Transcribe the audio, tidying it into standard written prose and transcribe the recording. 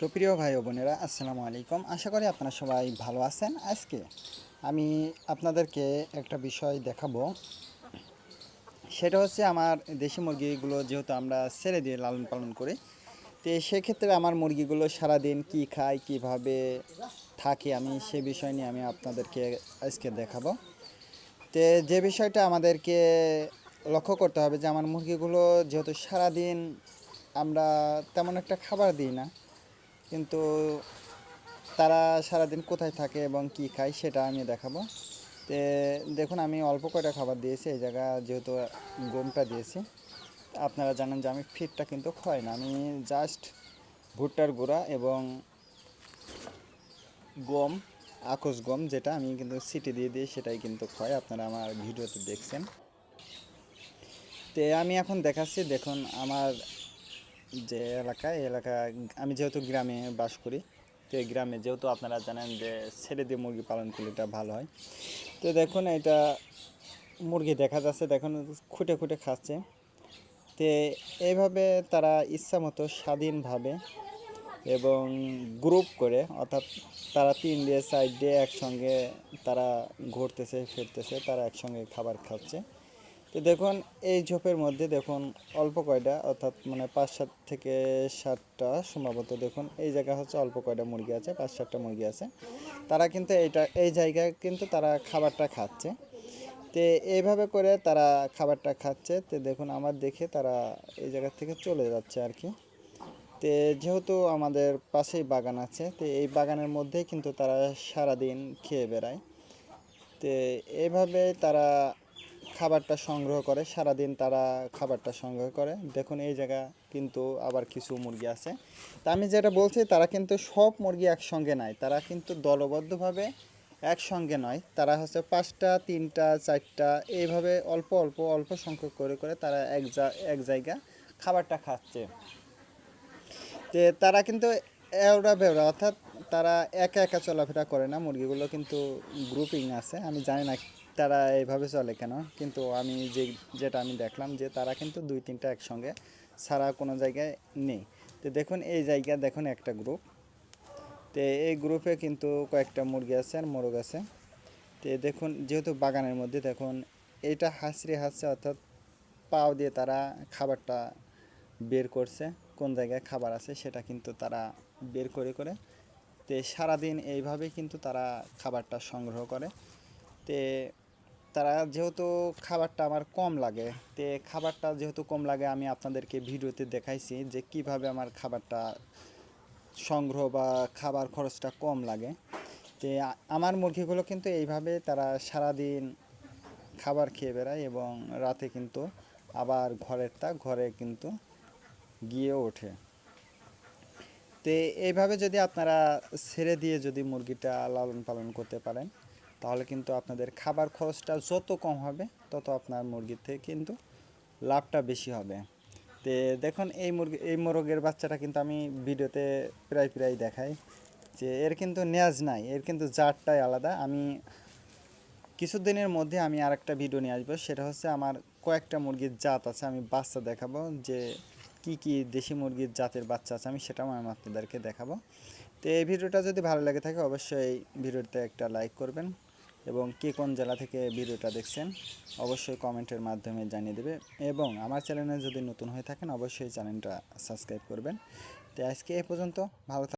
সুপ্রিয় ভাই ও বোনেরা, আসসালামু আলাইকুম। আশা করি আপনারা সবাই ভালো আছেন। আজকে আমি আপনাদেরকে একটা বিষয় দেখাবো। সেটা হচ্ছে আমার দেশি মুরগিগুলো যেহেতু আমরা ছেড়ে দিয়ে লালন পালন করি, তো সেক্ষেত্রে আমার মুরগিগুলো সারাদিন কি খায়, কিভাবে থাকে, আমি সে বিষয় নিয়ে আমি আপনাদেরকে আজকে দেখাবো। তো যে বিষয়টা আমাদেরকে লক্ষ্য করতে হবে যে আমার মুরগিগুলো যেহেতু সারাদিন আমরা তেমন একটা খাবার দিই না, কিন্তু তারা সারাদিন কোথায় থাকে এবং কি খায় সেটা আমি দেখাবো। তে দেখুন, আমি অল্প কয়টা খাবার দিয়েছি এই জায়গা, যেহেতু গমটা দিয়েছি। আপনারা জানেন যে আমি ফিডটা কিন্তু খাই না, আমি জাস্ট ভুট্টার গুঁড়া এবং গম, আখোস গম, যেটা আমি কিন্তু সিটি দিয়ে দিই সেটাই কিন্তু খাই। আপনারা আমার ভিডিওতে দেখছেন। তে আমি এখন দেখাচ্ছি। দেখুন, আমার যে এলাকা, এই এলাকা আমি যেহেতু গ্রামে বাস করি, তো এই গ্রামে যেহেতু আপনারা জানেন যে ছেড়ে দিয়ে মুরগি পালন করলে এটা ভালো হয়। তো দেখুন, এটা মুরগি দেখা যাচ্ছে, দেখুন খুঁটে খুঁটে খাচ্ছে। তো এইভাবে তারা ইচ্ছা মতো স্বাধীনভাবে এবং গ্রুপ করে, অর্থাৎ তারা 3 ডে 4 ডে একসঙ্গে তারা ঘুরতেছে ফিরতেছে, তারা একসঙ্গে খাবার খাচ্ছে। তো দেখুন, এই ঝোপের মধ্যে দেখুন অল্প কয়টা, অর্থাৎ মানে 5-7 থেকে 7টা সম্ভবত। দেখুন এই জায়গা হচ্ছে অল্প কয়টা মুরগি আছে, 5-7টা মুরগি আছে। তারা কিন্তু এই জায়গায় কিন্তু তারা খাবারটা খাচ্ছে। তো এইভাবে করে তারা খাবারটা খাচ্ছে। তো দেখুন, আমার দেখে তারা এই জায়গা থেকে চলে যাচ্ছে আর কি। তো যেহেতু আমাদের পাশেই বাগান আছে, তো এই বাগানের মধ্যেই কিন্তু তারা সারাদিন খেয়ে বেড়ায়। তো এইভাবে তারা খাবারটা সংগ্রহ করে, সারাদিন তারা খাবারটা সংগ্রহ করে। দেখুন এই জায়গা কিন্তু আবার কিছু মুরগি আছে। তা আমি যেটা বলছি, তারা কিন্তু সব মুরগি একসঙ্গে নয়, তারা কিন্তু দলবদ্ধভাবে একসঙ্গে নয়, তারা হচ্ছে 5টা 3টা 4টা এইভাবে অল্প অল্প অল্প সংখ্যক করে করে তারা এক জায়গা খাবারটা খাচ্ছে। যে তারা কিন্তু এওড়া বেওড়া, অর্থাৎ তারা একা একা চলাফেরা করে না, মুরগিগুলো কিন্তু গ্রুপিং আছে। আমি জানি না তারা এইভাবে চলে কেন, কিন্তু আমি যেটা আমি দেখলাম যে তারা কিন্তু 2-3টা একসঙ্গে ছাড়া কোনো জায়গায় নেই। তো দেখুন এই জায়গা, দেখুন একটা গ্রুপ। তো এই গ্রুপে কিন্তু কয়েকটা মুরগি আছে আর মোরগ আছে। তো দেখুন, যেহেতু বাগানের মধ্যে, দেখুন এইটা হাঁচড়ে হাঁচড়ে, অর্থাৎ পাও দিয়ে তারা খাবারটা বের করছে। কোন জায়গায় খাবার আছে সেটা কিন্তু তারা বের করে করে, তে সারাদিন এইভাবেই কিন্তু তারা খাবারটা সংগ্রহ করে। তে তারা যেহেতু খাবারটা আমার কম লাগে, তে খাবারটা যেহেতু কম লাগে, আমি আপনাদেরকে ভিডিওতে দেখাইছি যে কিভাবে আমার খাবারটা সংগ্রহ বা খাবার খরচটা কম লাগে। তে আমার মুরগিগুলো কিন্তু এইভাবে তারা সারাদিন খাবার খেয়ে বেড়ায় এবং রাতে কিন্তু আবার ঘরে কিন্তু গিয়ে ওঠে। তো এইভাবে যদি আপনারা ছেড়ে দিয়ে যদি মুরগিটা লালন পালন করতে পারেন, তাহলে কিন্তু আপনাদের খাবার খরচটা যত কম হবে, তত আপনার মুরগির থেকে কিন্তু লাভটা বেশি হবে। তো দেখুন, এই মোরগের বাচ্চাটা কিন্তু আমি ভিডিওতে প্রায় প্রায় দেখাই যে এর কিন্তু নেয়াজ নাই, এর কিন্তু জাতটাই আলাদা। আমি কিছুদিনের মধ্যে আমি আরেকটা ভিডিও নিয়ে আসবো, সেটা হচ্ছে আমার কয়েকটা মুরগির জাত আছে, আমি বাচ্চা দেখাবো যে কি কি দেশি মুরগির জাতের বাচ্চা আছে, আমি সেটাও আমি আপনাদেরকে দেখাবো। তো এই ভিডিওটা যদি ভালো লেগে থাকে, অবশ্যই ভিডিওতে একটা লাইক করবেন এবং কে কোন জেলা থেকে ভিডিওটা দেখছেন অবশ্যই কমেন্টের মাধ্যমে জানিয়ে দেবে। এবং আমার চ্যানেলে যদি নতুন হয়ে থাকেন, অবশ্যই চ্যানেলটা সাবস্ক্রাইব করবেন। তো আজকে এ পর্যন্ত, ভালো